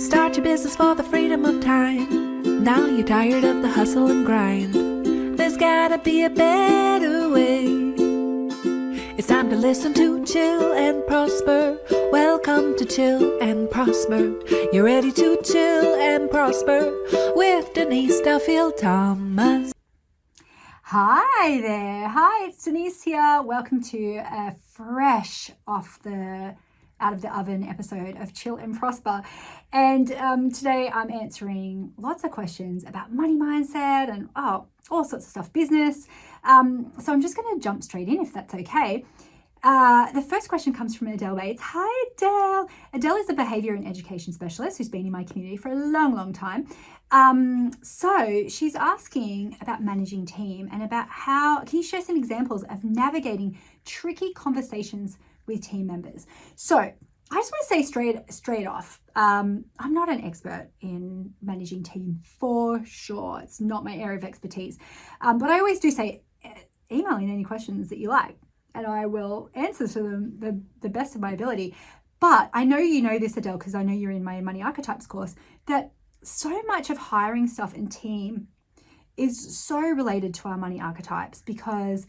Start your business for the freedom of time. Now you're tired of the hustle and grind. There's gotta be a better way. It's time to listen to Chill and Prosper. Welcome to Chill and Prosper. You're ready to chill and prosper with Denise Duffield-Thomas. Hi there. Hi, it's Denise here. Welcome to a fresh out of the oven episode of Chill and Prosper. And today I'm answering lots of questions about money mindset and all sorts of stuff, business. So I'm just going to jump straight in if that's okay. The first question comes from Adele Bates. Hi, Adele. Adele is a behavior and education specialist who's been in my community for a long, long time. So she's asking about managing team and about can you share some examples of navigating tricky conversations with team members? So I just want to say straight off, I'm not an expert in managing team for sure. It's not my area of expertise. But I always do say, email in any questions that you like, and I will answer to them the best of my ability. But I know you know this, Adele, because I know you're in my Money Archetypes course, that so much of hiring stuff in team is so related to our money archetypes because,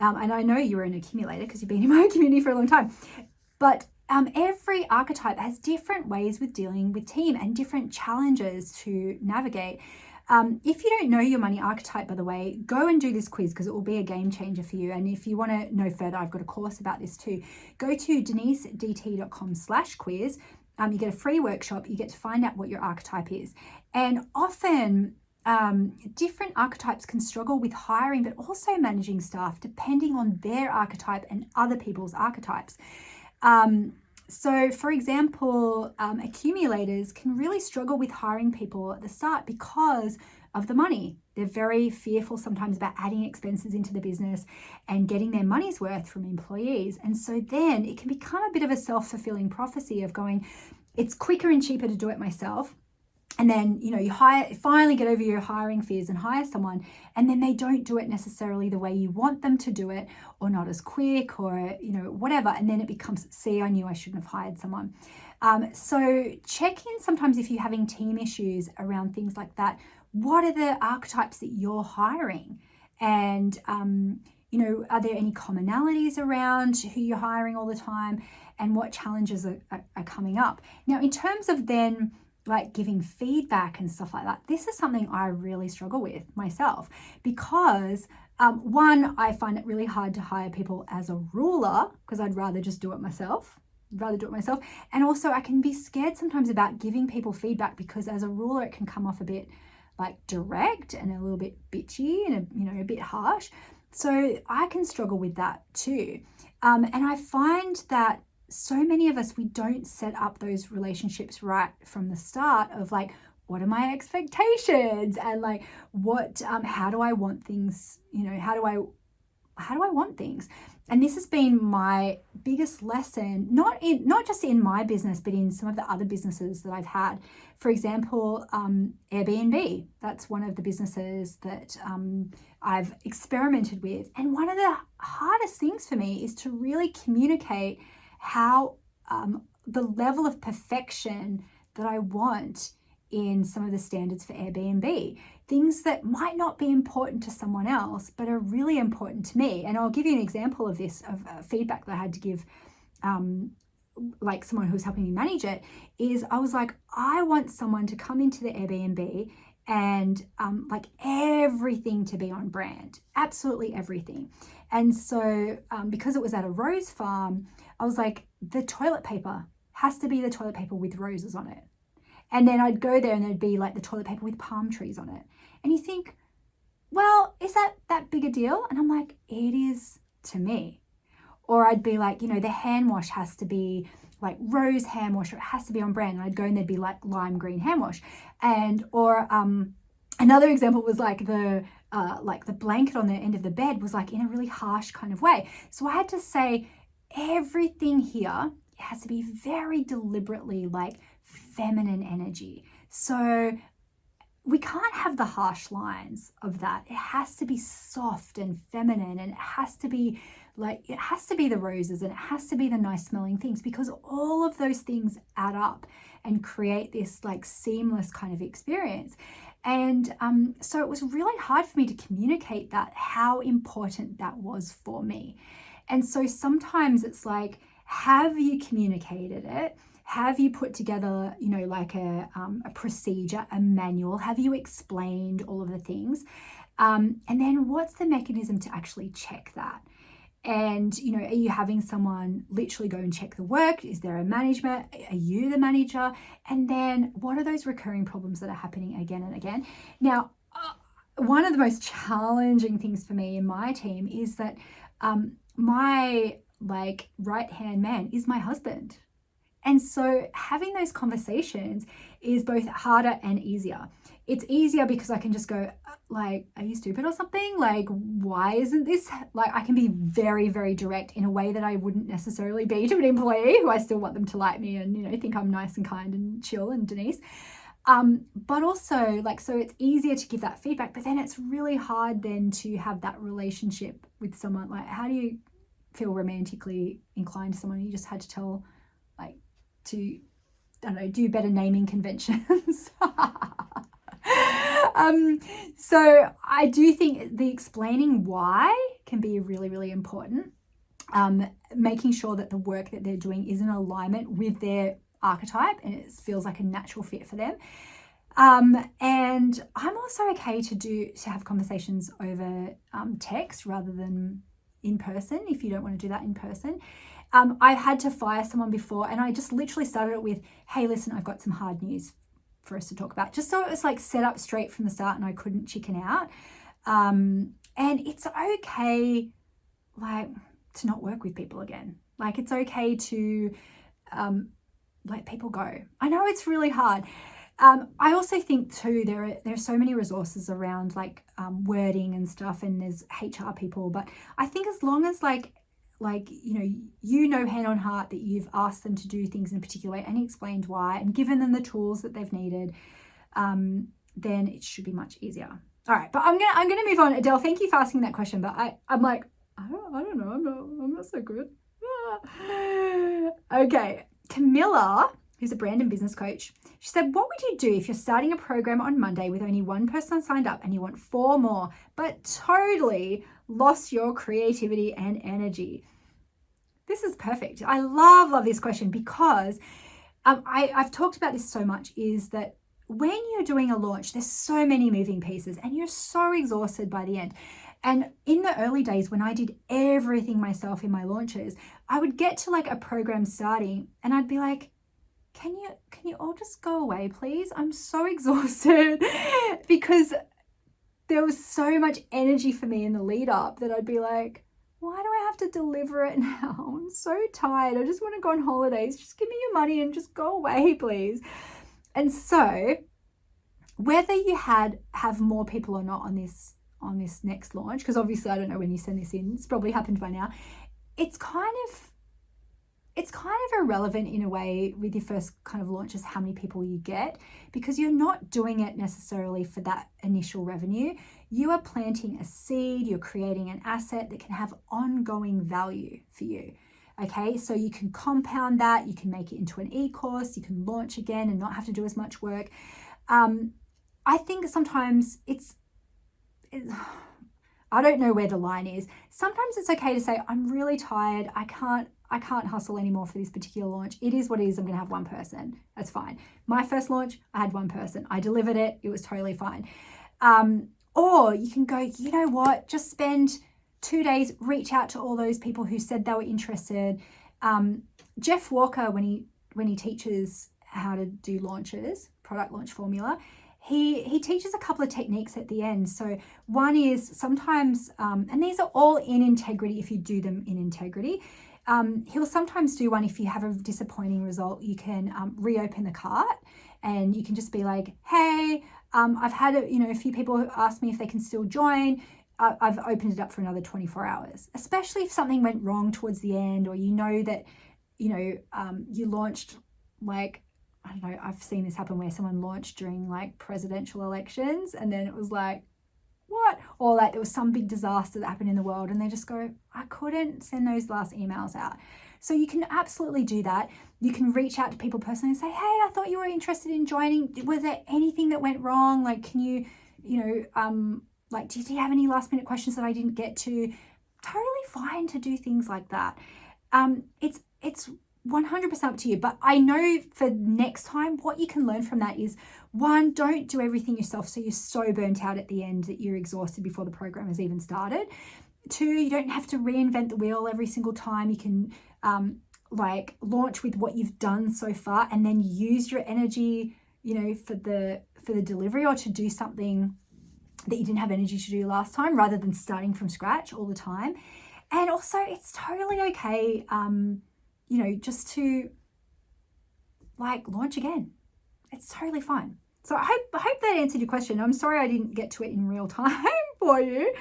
and I know you're an accumulator because you've been in my community for a long time, but every archetype has different ways with dealing with team and different challenges to navigate. If you don't know your money archetype, by the way, go and do this quiz because it will be a game changer for you. And if you want to know further, I've got a course about this too. Go to denisedt.com/quiz. You get a free workshop. You get to find out what your archetype is. And often different archetypes can struggle with hiring, but also managing staff depending on their archetype and other people's archetypes. So for example, accumulators can really struggle with hiring people at the start because of the money. They're very fearful sometimes about adding expenses into the business and getting their money's worth from employees. And so then it can become a bit of a self-fulfilling prophecy of going, it's quicker and cheaper to do it myself. And then, you finally get over your hiring fears and hire someone, and then they don't do it necessarily the way you want them to do it, or not as quick, or, whatever. And then it becomes, see, I knew I shouldn't have hired someone. So check in sometimes if you're having team issues around things like that. What are the archetypes that you're hiring? And, are there any commonalities around who you're hiring all the time, and what challenges are coming up? Now, in terms of then, like giving feedback and stuff like that, this is something I really struggle with myself because one, I find it really hard to hire people as a ruler because I'd rather just do it myself. And also I can be scared sometimes about giving people feedback because as a ruler, it can come off a bit like direct and a little bit bitchy and a bit harsh. So I can struggle with that too. And I find that so many of us, we don't set up those relationships right from the start of like, what are my expectations? And like, how do I want things? How do I want things? And this has been my biggest lesson, not just in my business, but in some of the other businesses that I've had. For example, Airbnb, that's one of the businesses that I've experimented with. And one of the hardest things for me is to really communicate how the level of perfection that I want in some of the standards for Airbnb, things that might not be important to someone else, but are really important to me. And I'll give you an example of this, of feedback that I had to give, like someone who was helping me manage it, is I was like, I want someone to come into the Airbnb and like everything to be on brand, absolutely everything. And so because it was at a rose farm, I was like, the toilet paper has to be the toilet paper with roses on it. And then I'd go there and there'd be like the toilet paper with palm trees on it. And you think, well, is that big a deal? And I'm like, it is to me. Or I'd be like, the hand wash has to be like rose hand wash, or it has to be on brand. And I'd go and there'd be like lime green hand wash. Or another example was like the blanket on the end of the bed was like in a really harsh kind of way. So I had to say, everything here has to be very deliberately like feminine energy. So we can't have the harsh lines of that. It has to be soft and feminine, and it has to be Like it has to be the roses and it has to be the nice smelling things, because all of those things add up and create this like seamless kind of experience. And so it was really hard for me to communicate that, how important that was for me. And so sometimes it's like, have you communicated it? Have you put together, you know, like a procedure, a manual? Have you explained all of the things? And then what's the mechanism to actually check that? And, you know, are you having someone literally go and check the work? Is there a management? Are you the manager? And then what are those recurring problems that are happening again and again? Now, one of the most challenging things for me in my team is that my like right-hand man is my husband. And so having those conversations is both harder and easier. It's easier because I can just go like, are you stupid or something? Like, why isn't this? Like, I can be very, very direct in a way that I wouldn't necessarily be to an employee who I still want them to like me and, you know, think I'm nice and kind and chill and Denise. But also like, so it's easier to give that feedback, but then it's really hard then to have that relationship with someone. Like, how do you feel romantically inclined to someone you just had to tell, like, to, I don't know, do better naming conventions? So I do think the explaining why can be really, really important. Making sure that the work that they're doing is in alignment with their archetype and it feels like a natural fit for them. And I'm also okay to have conversations over text rather than in person, if you don't want to do that in person. I've had to fire someone before and I just literally started it with, hey, listen, I've got some hard news for us to talk about, just so it was like set up straight from the start and I couldn't chicken out. And it's okay, like, to not work with people again. Like, it's okay to let people go. I know it's really hard. I also think too, there are so many resources around like wording and stuff, and there's HR people, but I think as long as like, you know, hand on heart that you've asked them to do things in a particular way and explained why and given them the tools that they've needed, then it should be much easier. All right, but I'm gonna move on. Adele, thank you for asking that question, but I'm like, I don't know, I'm not so good. Okay, Camilla, who's a brand and business coach, she said, what would you do if you're starting a program on Monday with only one person signed up and you want 4 more, but totally lost your creativity and energy? This is perfect. I love this question because I've talked about this so much, is that when you're doing a launch, there's so many moving pieces and you're so exhausted by the end. And in the early days when I did everything myself in my launches, I would get to like a program starting and I'd be like, can you all just go away, please? I'm so exhausted because there was so much energy for me in the lead up that I'd be like, why do I have to deliver it now? I'm so tired. I just want to go on holidays. Just give me your money and just go away, please. And so whether you have more people or not on this next launch, because obviously I don't know when you send this in, it's probably happened by now, it's kind of irrelevant in a way with your first kind of launches how many people you get, because you're not doing it necessarily for that initial revenue. You are planting a seed, you're creating an asset that can have ongoing value for you. Okay, so you can compound that, you can make it into an e-course, you can launch again and not have to do as much work. I think sometimes I don't know where the line is. Sometimes it's okay to say, I'm really tired, I can't hustle anymore for this particular launch. It is what it is. I'm going to have one person. That's fine. My first launch, I had one person. I delivered it. It was totally fine. Or you can go, you know what? Just spend 2 days, reach out to all those people who said they were interested. Jeff Walker, when he teaches how to do launches, product launch formula, he teaches a couple of techniques at the end. So one is sometimes, and these are all in integrity if you do them in integrity. He'll sometimes do one if you have a disappointing result, you can reopen the cart and you can just be like, hey, I've had a few people ask me if they can still join. I've opened it up for another 24 hours, especially if something went wrong towards the end, or you know that, you launched like, I don't know, I've seen this happen where someone launched during like presidential elections and then it was like, what? or like there was some big disaster that happened in the world and they just go, I couldn't send those last emails out. So you can absolutely do that. You can reach out to people personally and say, hey, I thought you were interested in joining. Was there anything that went wrong? Like, can you, like, did you have any last minute questions that I didn't get to? Totally fine to do things like that. It's 100% up to you. But I know for next time, what you can learn from that is, one, don't do everything yourself so you're so burnt out at the end that you're exhausted before the program has even started. Two, you don't have to reinvent the wheel every single time. You can like launch with what you've done so far and then use your energy, for the delivery, or to do something that you didn't have energy to do last time, rather than starting from scratch all the time. And also, it's totally okay, just to like launch again. It's totally fine. So I hope that answered your question. I'm sorry I didn't get to it in real time for you,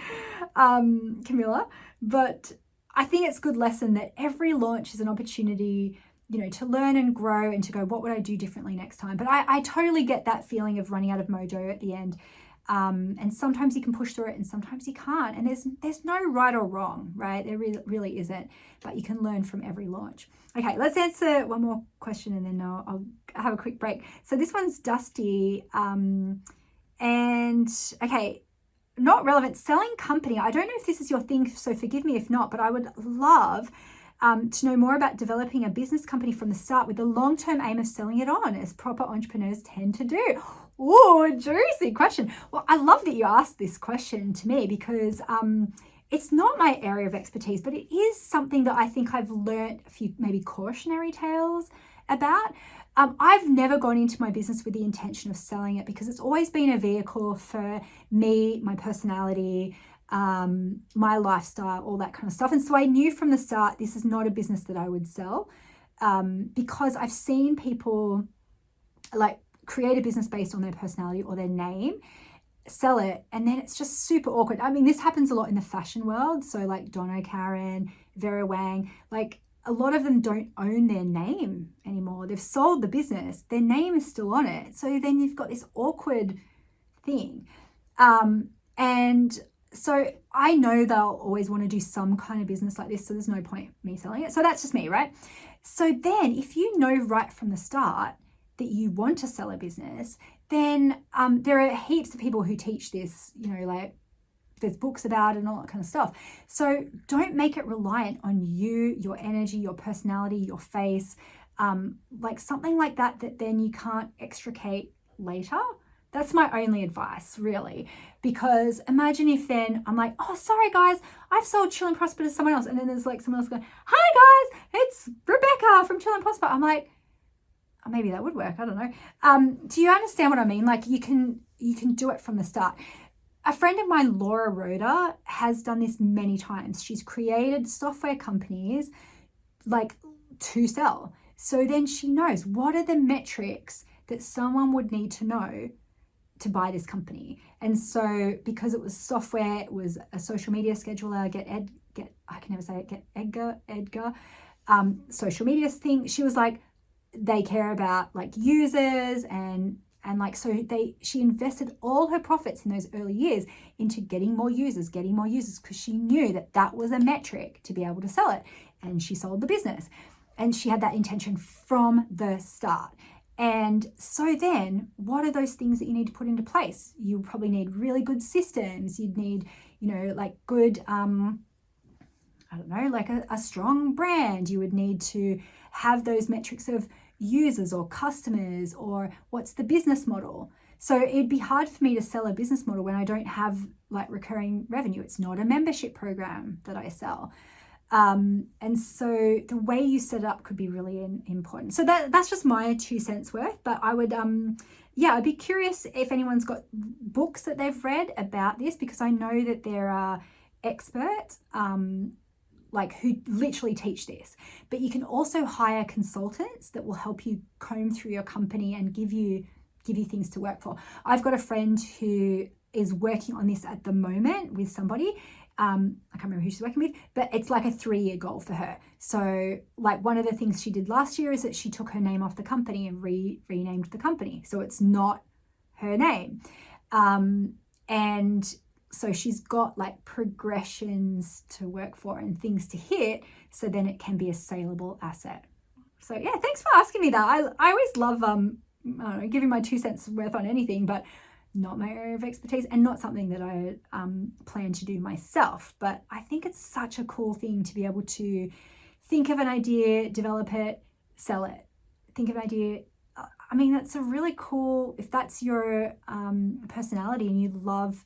Camilla, but I think it's a good lesson that every launch is an opportunity, to learn and grow and to go, what would I do differently next time? But I totally get that feeling of running out of mojo at the end. And sometimes you can push through it and sometimes you can't. And there's no right or wrong, right? There really isn't, but you can learn from every launch. Okay, let's answer one more question and then I'll have a quick break. So this one's Dusty. And okay, not relevant. Selling company. I don't know if this is your thing, so forgive me if not, but I would love to know more about developing a business company from the start with the long-term aim of selling it on, as proper entrepreneurs tend to do. Oh, juicy question. Well, I love that you asked this question to me because it's not my area of expertise, but it is something that I think I've learned a few maybe cautionary tales about. I've never gone into my business with the intention of selling it because it's always been a vehicle for me, my personality, my lifestyle, all that kind of stuff. And so I knew from the start, this is not a business that I would sell, because I've seen people like create a business based on their personality or their name, sell it, and then it's just super awkward. I mean, this happens a lot in the fashion world. So like Donna Karan, Vera Wang, like a lot of them don't own their name anymore. They've sold the business. Their name is still on it. So then you've got this awkward thing. And so I know they'll always want to do some kind of business like this. So there's no point me selling it. So that's just me, right? So then if you know right from the start that you want to sell a business, then there are heaps of people who teach this, like there's books about it and all that kind of stuff. So don't make it reliant on you, your energy, your personality, your face, like something like that then you can't extricate later. That's my only advice, really, because imagine if then I'm like, oh, sorry guys, I've sold Chill and Prosper to someone else. And then there's like someone else going, hi guys, it's Rebecca from Chill and Prosper. I'm like, oh, maybe that would work. I don't know. Do you understand what I mean? Like you can do it from the start. A friend of mine, Laura Rhoda, has done this many times. She's created software companies like to sell. So then she knows what are the metrics that someone would need to know to buy this company. And so because it was software, it was a social media scheduler, Edgar, social media thing. She was like, they care about like users and like, so she invested all her profits in those early years into getting more users because she knew that was a metric to be able to sell it. And she sold the business and she had that intention from the start. And so then what are those things that you need to put into place? You probably need really good systems. You'd need, like good, like a strong brand. You would need to have those metrics of users or customers, or what's the business model. So it'd be hard for me to sell a business model when I don't have like recurring revenue. It's not a membership program that I sell. And so the way you set it up could be really important. So that's just my 2 cents worth, but I would, I'd be curious if anyone's got books that they've read about this, because I know that there are experts, like who literally teach this, but you can also hire consultants that will help you comb through your company and give you things to work for. I've got a friend who is working on this at the moment with somebody. I can't remember who she's working with, but it's like a 3-year goal for her. So like one of the things she did last year is that she took her name off the company and renamed the company. So it's not her name. And So she's got like progressions to work for and things to hit, so then it can be a saleable asset. So yeah, thanks for asking me that. I always love I don't know, giving my 2 cents worth on anything, but not my area of expertise and not something that I plan to do myself. But I think it's such a cool thing to be able to think of an idea, develop it, sell it. Think of an idea. I mean, that's a really cool, if that's your personality and you love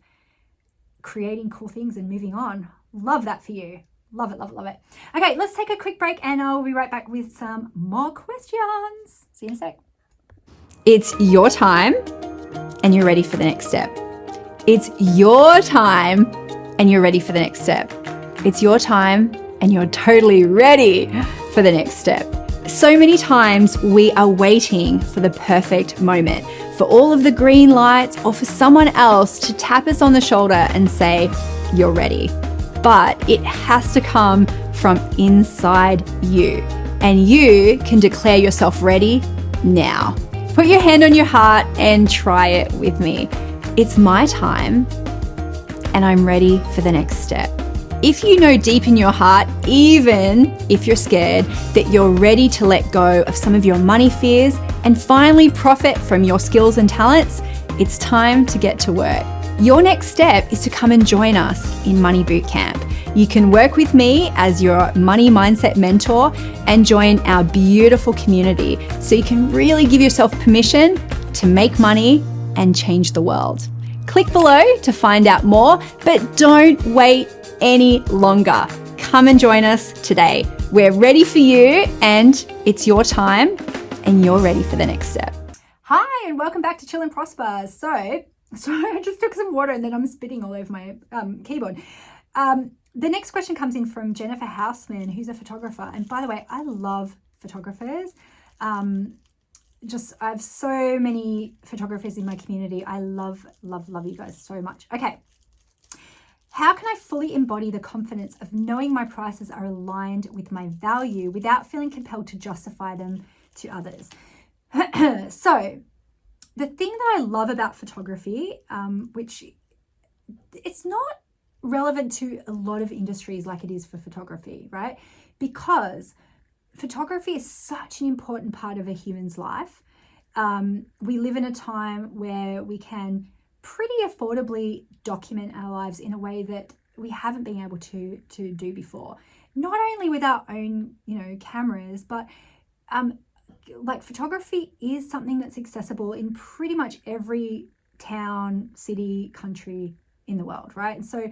creating cool things and moving on, love that for you. Love it, love it, love it. Okay, let's take a quick break and I'll be right back with some more questions. See you in a sec. It's your time and you're ready for the next step. It's your time and you're ready for the next step. It's your time and you're totally ready for the next step. So many times we are waiting for the perfect moment, for all of the green lights, or for someone else to tap us on the shoulder and say, you're ready. But it has to come from inside you, and you can declare yourself ready now. Put your hand on your heart and try it with me. It's my time and I'm ready for the next step. If you know deep in your heart, even if you're scared, that you're ready to let go of some of your money fears and finally profit from your skills and talents, it's time to get to work. Your next step is to come and join us in Money Bootcamp. You can work with me as your money mindset mentor and join our beautiful community so you can really give yourself permission to make money and change the world. Click below to find out more, but don't wait any longer. Come and join us today. We're ready for you and it's your time and you're ready for the next step. Hi, and welcome back to Chill and Prosper. So I just took some water and then I'm spitting all over my keyboard. The next question comes in from Jennifer Houseman, who's a photographer. And by the way, I love photographers. I have so many photographers in my community. I love you guys so much. Okay. How can I fully embody the confidence of knowing my prices are aligned with my value without feeling compelled to justify them to others? So the thing that I love about photography, which it's not relevant to a lot of industries like it is for photography, right? Because photography is such an important part of a human's life. We live in a time where we can pretty affordably document our lives in a way that we haven't been able to do before. Not only with our own, cameras, but like photography is something that's accessible in pretty much every town, city, country in the world, right? And so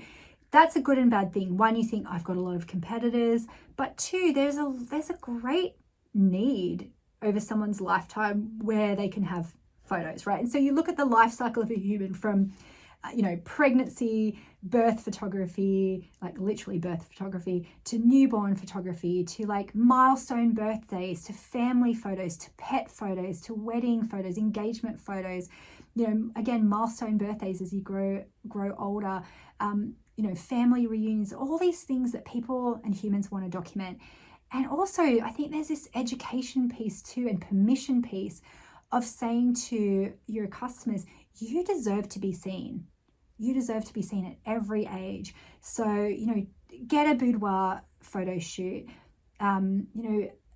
that's a good and bad thing. One, you think I've got a lot of competitors, but two, there's a great need over someone's lifetime where they can have photos, right? And so you look at the life cycle of a human from, pregnancy, birth photography, like literally birth photography, to newborn photography, to like milestone birthdays, to family photos, to pet photos, to wedding photos, engagement photos, again, milestone birthdays as you grow older, family reunions, all these things that people and humans want to document. And also, I think there's this education piece too and permission piece of saying to your customers, you deserve to be seen. You deserve to be seen at every age. So, get a boudoir photo shoot,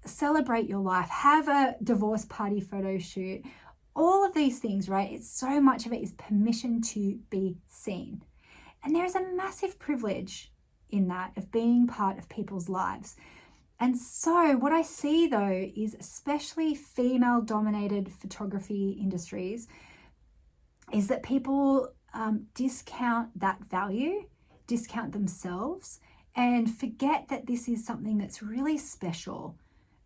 celebrate your life, have a divorce party photo shoot, all of these things, right? It's so much of it is permission to be seen. And there is a massive privilege in that of being part of people's lives. And so what I see though is especially female dominated photography industries is that people discount that value, discount themselves, and forget that this is something that's really special.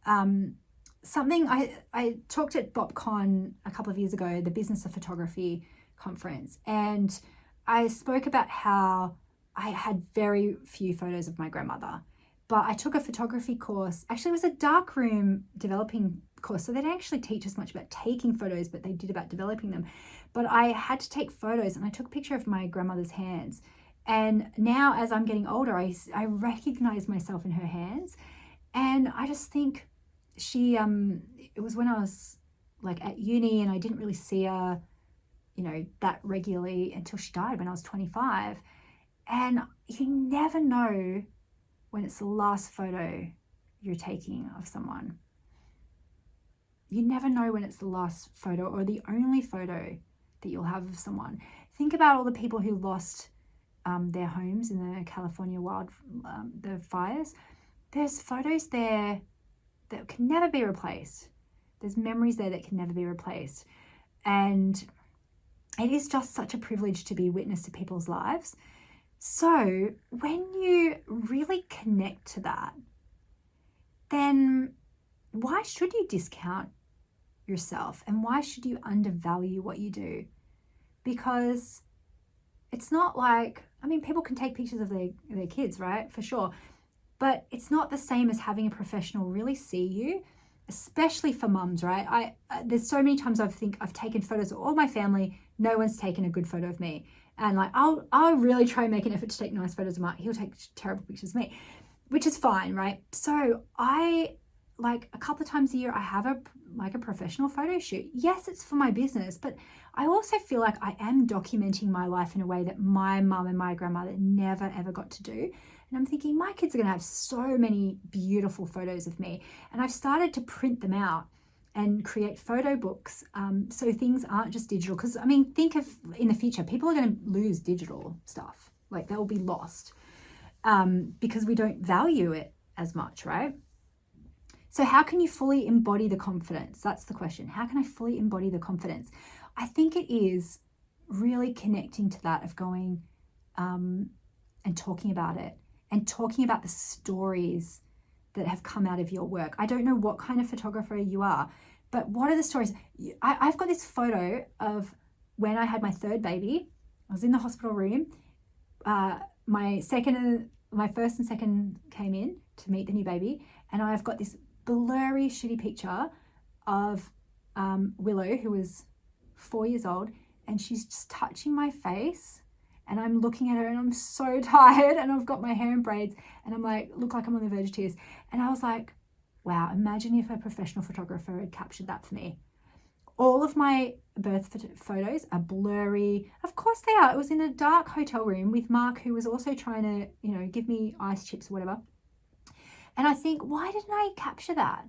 Something I talked at BopCon a couple of years ago, the Business of Photography conference, and I spoke about how I had very few photos of my grandmother. But I took a photography course. Actually, it was a darkroom developing course. So they didn't actually teach us much about taking photos, but they did about developing them. But I had to take photos and I took a picture of my grandmother's hands. And now as I'm getting older, I recognize myself in her hands. And I just think it was when I was like at uni and I didn't really see her, that regularly until she died when I was 25. And you never know when it's the last photo you're taking of someone. You never know when it's the last photo or the only photo that you'll have of someone. Think about all the people who lost their homes in the California the fires. There's photos there that can never be replaced. There's memories there that can never be replaced. And it is just such a privilege to be witness to people's lives. So when you really connect to that, then why should you discount yourself and why should you undervalue what you do? Because it's not like, I mean, people can take pictures of their kids, right? For sure. But it's not the same as having a professional really see you, especially for mums, right? There's so many times I've taken photos of all my family. No one's taken a good photo of me. And like, I'll really try and make an effort to take nice photos of Mark. He'll take terrible pictures of me, which is fine, right? So I, like a couple of times a year, I have a professional photo shoot. Yes, it's for my business, but I also feel like I am documenting my life in a way that my mum and my grandmother never ever got to do. And I'm thinking my kids are going to have so many beautiful photos of me. And I've started to print them out and create photo books so things aren't just digital. Because, I mean, think of in the future, people are going to lose digital stuff. Like they'll be lost because we don't value it as much, right? So how can you fully embody the confidence? That's the question. How can I fully embody the confidence? I think it is really connecting to that of going and talking about it and talking about the stories that have come out of your work. I don't know what kind of photographer you are, but what are the stories? I've got this photo of when I had my third baby. I was in the hospital room. My first and second came in to meet the new baby, and I've got this blurry, shitty picture of Willow, who was 4 years old, and she's just touching my face, and I'm looking at her, and I'm so tired, and I've got my hair in braids, and I'm like, look like I'm on the verge of tears. And I was like, wow, imagine if a professional photographer had captured that for me. All of my birth photos are blurry. Of course they are. It was in a dark hotel room with Mark, who was also trying to, give me ice chips or whatever. And I think, why didn't I capture that?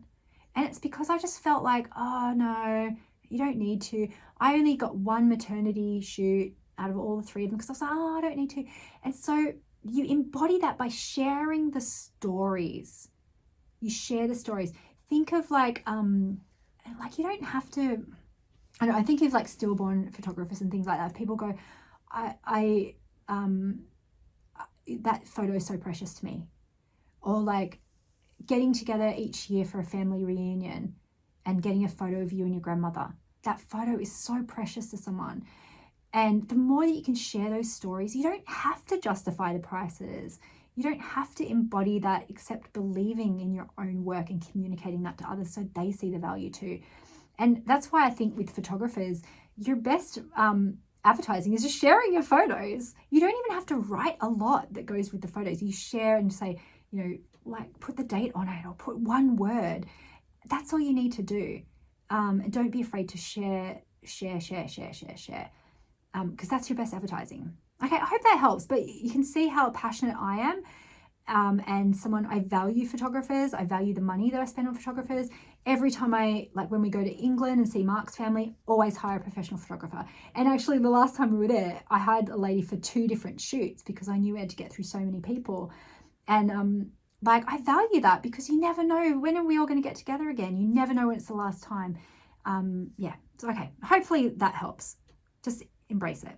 And it's because I just felt like, oh no, you don't need to. I only got one maternity shoot out of all the three of them because I was like, oh, I don't need to. And so you embody that by sharing the stories. You share the stories. Think of like you don't have to, I think of like stillborn photographers and things like that. People go, that photo is so precious to me. Or like getting together each year for a family reunion and getting a photo of you and your grandmother. That photo is so precious to someone. And the more that you can share those stories, you don't have to justify the prices. You don't have to embody that except believing in your own work and communicating that to others so they see the value too. And that's why I think with photographers, your best advertising is just sharing your photos. You don't even have to write a lot that goes with the photos. You share and say, like put the date on it or put one word. That's all you need to do. And don't be afraid to share. Because that's your best advertising. Okay, I hope that helps, but you can see how passionate I am. And I value photographers. I value the money that I spend on photographers. Every time when we go to England and see Mark's family, always hire a professional photographer. And actually the last time we were there, I had a lady for 2 different shoots because I knew we had to get through so many people. And I value that because you never know, when are we all going to get together again? You never know when it's the last time. So okay, hopefully that helps. Just embrace it.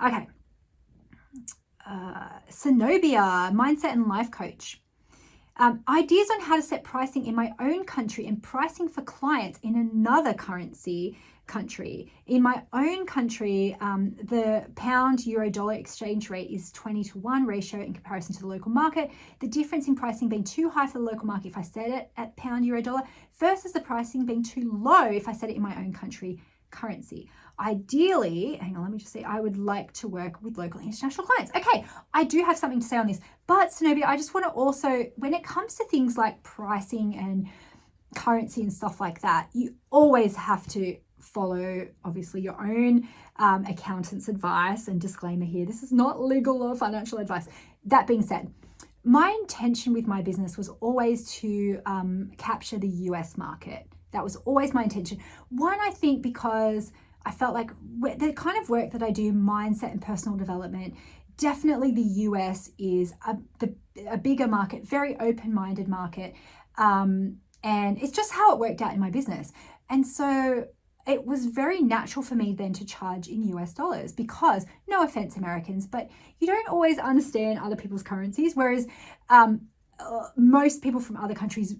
Okay. Zenobia, mindset and life coach. Ideas on how to set pricing in my own country and pricing for clients in another country. In my own country, the pound euro dollar exchange rate is 20-to-1 ratio in comparison to the local market. The difference in pricing being too high for the local market if I set it at pound euro dollar versus the pricing being too low if I set it in my own country currency. Ideally, hang on, let me just see, I would like to work with local international clients. Okay, I do have something to say on this, but Zenobia, I just want to also, when it comes to things like pricing and currency and stuff like that, you always have to follow obviously your own accountant's advice, and disclaimer here, this is not legal or financial advice. That being said, my intention with my business was always to capture the US market. That was always my intention. One, I think because I felt like the kind of work that I do, mindset and personal development, definitely the US is a bigger market, very open-minded market. And it's just how it worked out in my business. And so it was very natural for me then to charge in US dollars because, no offense, Americans, but you don't always understand other people's currencies. Whereas most people from other countries,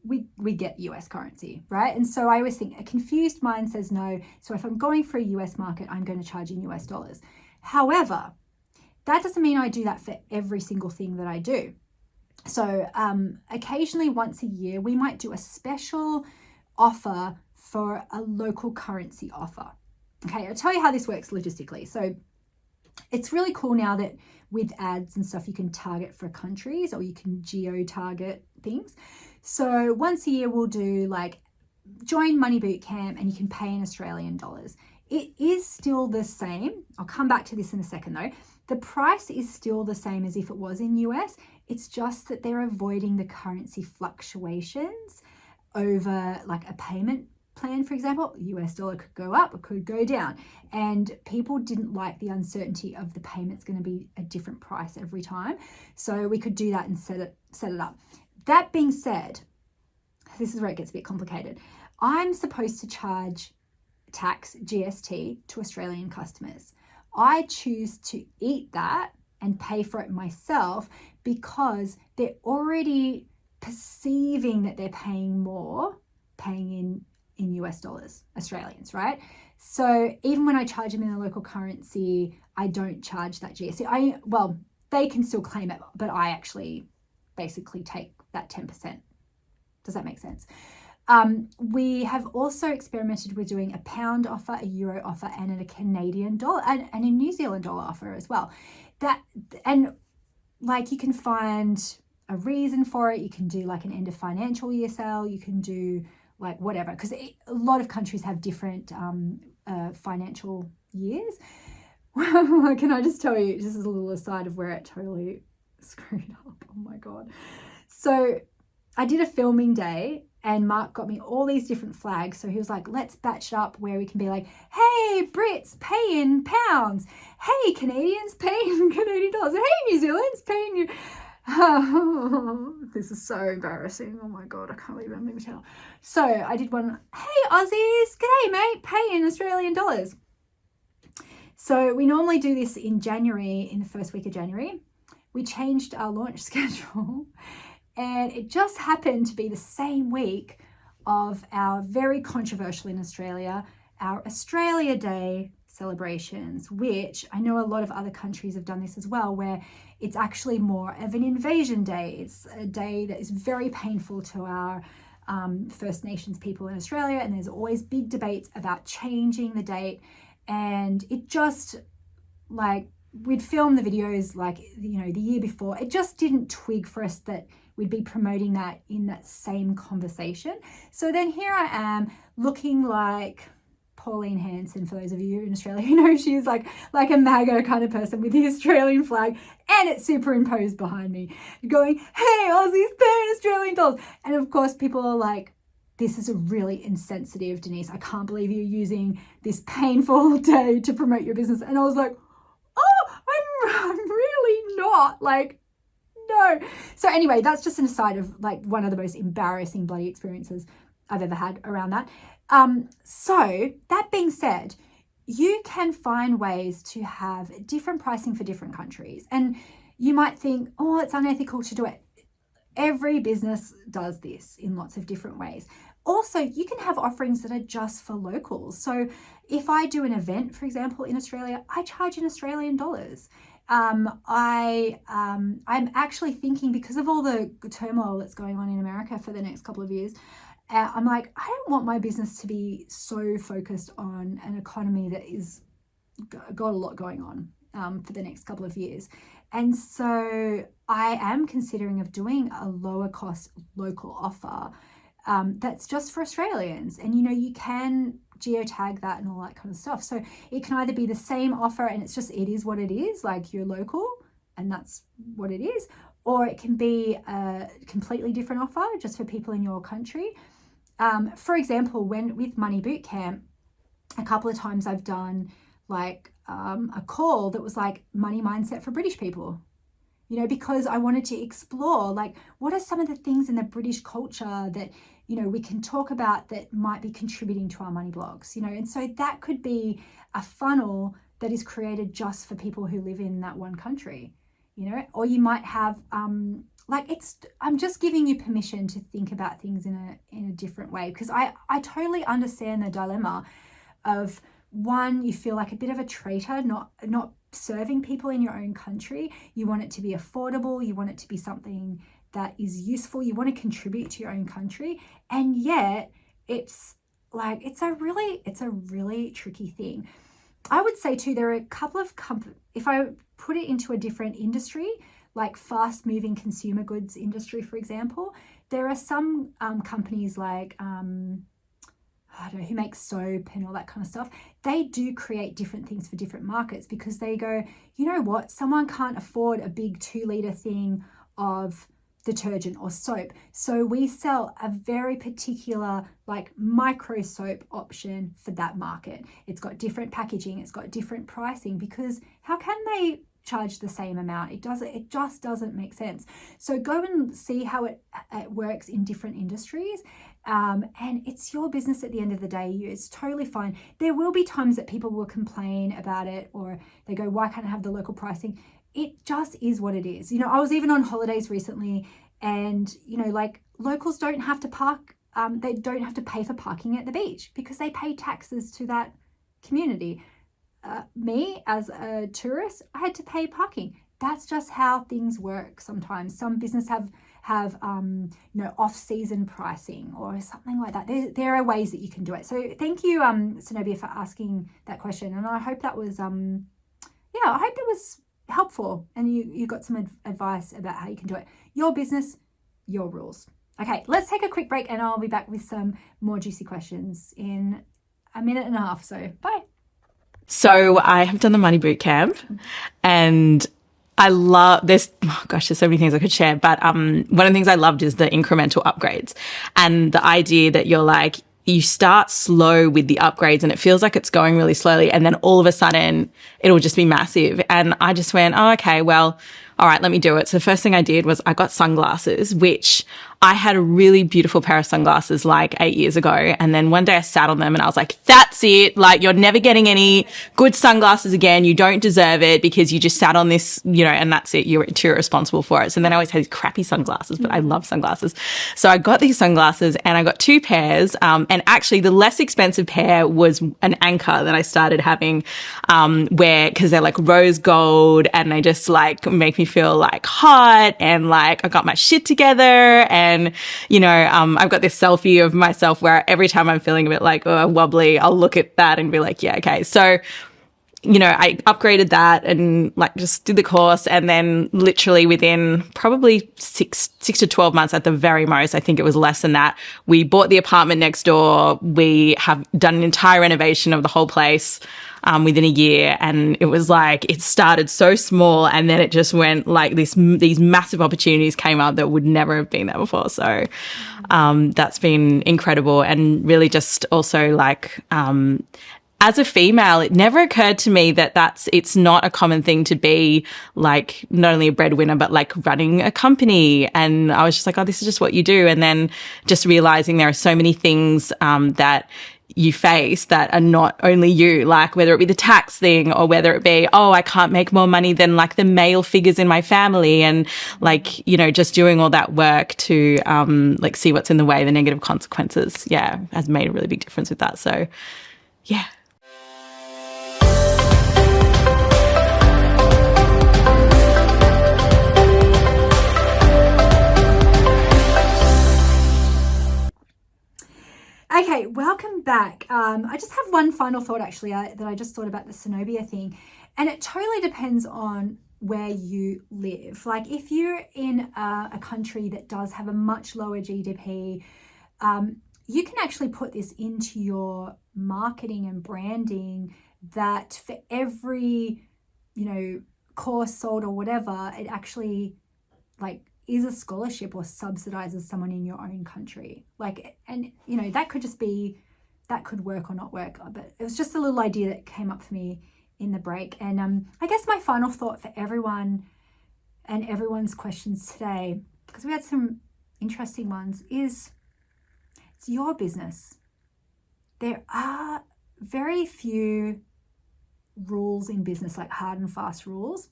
we get US currency, right? And so I always think a confused mind says no. So if I'm going for a US market, I'm going to charge in US dollars. However, that doesn't mean I do that for every single thing that I do. So occasionally, once a year, we might do a special offer for a local currency offer. Okay, I'll tell you how this works logistically. So it's really cool now that with ads and stuff, you can target for countries or you can geo-target things. So once a year, we'll do like join Money Bootcamp and you can pay in Australian dollars. It is still the same. I'll come back to this in a second though. The price is still the same as if it was in US. It's just that they're avoiding the currency fluctuations over like a payment plan, for example. US dollar could go up, it could go down. And people didn't like the uncertainty of the payment's going to be a different price every time. So we could do that and set it up. That being said, this is where it gets a bit complicated. I'm supposed to charge tax, GST, to Australian customers. I choose to eat that and pay for it myself because they're already perceiving that they're paying more, paying in US dollars, Australians, right? So even when I charge them in the local currency, I don't charge that GST. Well, they can still claim it, but I actually basically take that 10%. Does that make sense? We have also experimented with doing a pound offer, a euro offer, and a Canadian dollar and a New Zealand dollar offer as well. And like you can find a reason for it. You can do like an end of financial year sale. You can do like whatever, because a lot of countries have different financial years. Can I just tell you, just as a little aside of where it totally screwed up. Oh my God. So I did a filming day and Mark got me all these different flags. So he was like, let's batch it up where we can be like, hey, Brits, pay in pounds. Hey, Canadians, pay in Canadian dollars. Hey, New Zealanders, pay in this is so embarrassing. Oh my God, I can't believe I'm able to tell. So I did one, hey, Aussies, g'day, mate, pay in Australian dollars. So we normally do this in January, in the first week of January. We changed our launch schedule. And it just happened to be the same week of our very controversial in Australia, our Australia Day celebrations, which I know a lot of other countries have done this as well, where it's actually more of an invasion day. It's a day that is very painful to our First Nations people in Australia. And there's always big debates about changing the date. And it just like, we'd filmed the videos like, you know, the year before. It just didn't twig for us that we'd be promoting that in that same conversation. So then here I am looking like Pauline Hanson, for those of you in Australia who know she's like a MAGA kind of person with the Australian flag, and it's superimposed behind me going, hey, Aussies, pay in Australian dollars. And of course people are like, this is a really insensitive, Denise. I can't believe you're using this painful day to promote your business. And I was like, oh, I'm really not, like, no. So anyway, that's just an aside of like one of the most embarrassing bloody experiences I've ever had around that. So that being said, you can find ways to have different pricing for different countries. And you might think, oh, it's unethical to do it. Every business does this in lots of different ways. Also, you can have offerings that are just for locals. So if I do an event, for example, in Australia, I charge in Australian dollars. I'm actually thinking, because of all the turmoil that's going on in America for the next couple of years, I'm like, I don't want my business to be so focused on an economy that is got a lot going on for the next couple of years. And so I am considering of doing a lower cost local offer that's just for Australians. And, you know, you can geotag that and all that kind of stuff. So it can either be the same offer and it is what it is, like you're local and that's what it is, or it can be a completely different offer just for people in your country. For example, with Money Bootcamp, a couple of times I've done like a call that was like money mindset for British people, because I wanted to explore like what are some of the things in the British culture that we can talk about that might be contributing to our money blogs, and so that could be a funnel that is created just for people who live in that one country, or you might have I'm just giving you permission to think about things in a different way, because I totally understand the dilemma of, one, you feel like a bit of a traitor, not serving people in your own country. You want it to be affordable, you want it to be something that is useful, you want to contribute to your own country, and yet it's a really tricky thing. I would say too, there are a couple of if I put it into a different industry, like fast moving consumer goods industry, for example, there are some companies like I don't know, who make soap and all that kind of stuff. They do create different things for different markets, because they go, you know what, someone can't afford a big 2-liter thing of detergent or soap. So we sell a very particular like micro soap option for that market. It's got different packaging, it's got different pricing, because how can they charge the same amount? It just doesn't make sense. So go and see how it works in different industries. And it's your business at the end of the day. It's totally fine. There will be times that people will complain about it, or they go, why can't I have the local pricing? It just is what it is. I was even on holidays recently, and like locals don't have to park, they don't have to pay for parking at the beach because they pay taxes to that community. Me as a tourist, I had to pay parking. That's just how things work sometimes. Some business have off-season pricing or something like that. There are ways that you can do it. So thank you, Zenobia, for asking that question. And I hope that was, I hope it was helpful and you got some advice about how you can do it. Your business, your rules. Okay, let's take a quick break and I'll be back with some more juicy questions in a minute and a half. So bye. So I have done the Money Bootcamp, and I love there's so many things I could share, but one of the things I loved is the incremental upgrades and the idea that you're like, you start slow with the upgrades and it feels like it's going really slowly, and then all of a sudden it'll just be massive. And I just went, oh, okay, well, all right, let me do it. So the first thing I did was I got sunglasses, which I had a really beautiful pair of sunglasses like 8 years ago. And then one day I sat on them and I was like, that's it. Like, you're never getting any good sunglasses again. You don't deserve it because you just sat on this, and that's it. You're too responsible for it. So then I always had these crappy sunglasses, but I love sunglasses. So I got these sunglasses and I got 2 pairs. And actually the less expensive pair was an Anchor that I started having, cause they're like rose gold and they just like make me feel like hot and like I got my shit together. And, I've got this selfie of myself where every time I'm feeling a bit like wobbly, I'll look at that and be like, yeah, okay. So, I upgraded that and like just did the course. And then literally within probably 6 to 12 months at the very most, I think it was less than that, we bought the apartment next door. We have done an entire renovation of the whole place within a year. And it was like, it started so small and then it just went like these massive opportunities came up that would never have been there before. So that's been incredible. And really just also like, as a female, it never occurred to me that it's not a common thing to be like not only a breadwinner, but like running a company. And I was just like, oh, this is just what you do. And then just realizing there are so many things that you face that are not only you, like whether it be the tax thing or whether it be, oh, I can't make more money than like the male figures in my family. And like, just doing all that work to like see what's in the way, the negative consequences, has made a really big difference with that. So, yeah. Okay, welcome back. I just have one final thought actually that I just thought about the Zenobia thing, and it totally depends on where you live. Like if you're in a country that does have a much lower GDP, you can actually put this into your marketing and branding, that for every, course sold or whatever, it actually is a scholarship or subsidizes someone in your own country. That could work or not work, but it was just a little idea that came up for me in the break. And I guess my final thought for everyone and everyone's questions today, because we had some interesting ones, is it's your business. There are very few rules in business, like hard and fast rules.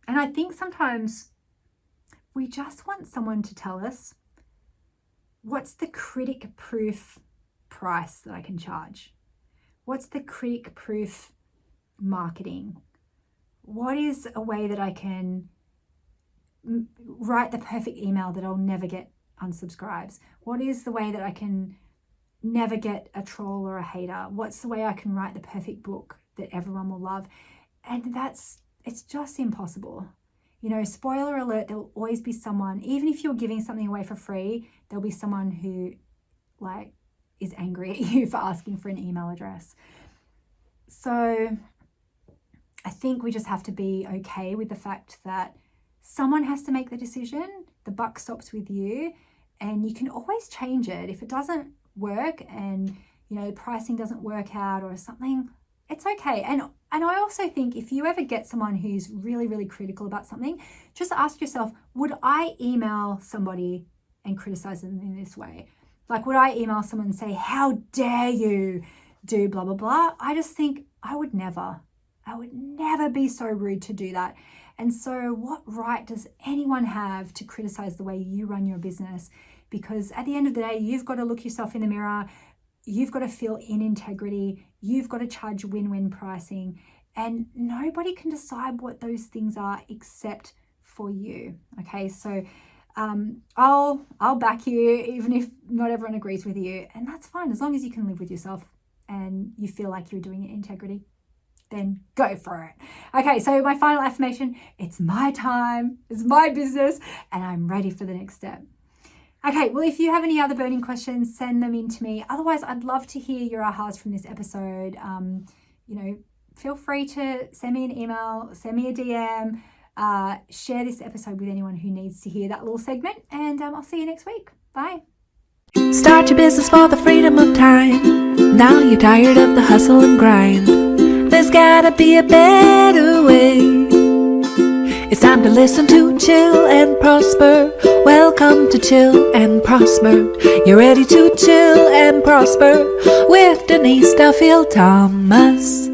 And I think sometimes we just want someone to tell us, what's the critic-proof price that I can charge? What's the critic-proof marketing? What is a way that I can write the perfect email that I'll never get unsubscribes? What is the way that I can never get a troll or a hater? What's the way I can write the perfect book that everyone will love? And it's just impossible. Spoiler alert, there will always be someone, even if you're giving something away for free, there'll be someone who is angry at you for asking for an email address. So I think we just have to be okay with the fact that someone has to make the decision. The buck stops with you, and you can always change it. If it doesn't work and, the pricing doesn't work out or something, it's okay. And I also think if you ever get someone who's really, really critical about something, just ask yourself, would I email somebody and criticize them in this way? Would I email someone and say, how dare you do blah, blah, blah? I just think I would never be so rude to do that. And so what right does anyone have to criticize the way you run your business? Because at the end of the day, you've got to look yourself in the mirror. You've got to feel in integrity. You've got to charge win-win pricing. And nobody can decide what those things are except for you. Okay, so I'll back you even if not everyone agrees with you. And that's fine, as long as you can live with yourself and you feel like you're doing it in integrity. Then go for it. Okay, so my final affirmation, it's my time, it's my business, and I'm ready for the next step. Okay, well, if you have any other burning questions, send them in to me. Otherwise, I'd love to hear your ahas from this episode. Feel free to send me an email, send me a DM, share this episode with anyone who needs to hear that little segment, and I'll see you next week. Bye. Start your business for the freedom of time. Now you're tired of the hustle and grind. There's gotta be a better way. It's time to listen to Chill and Prosper. Welcome to Chill and Prosper. You're ready to chill and prosper with Denise Duffield-Thomas.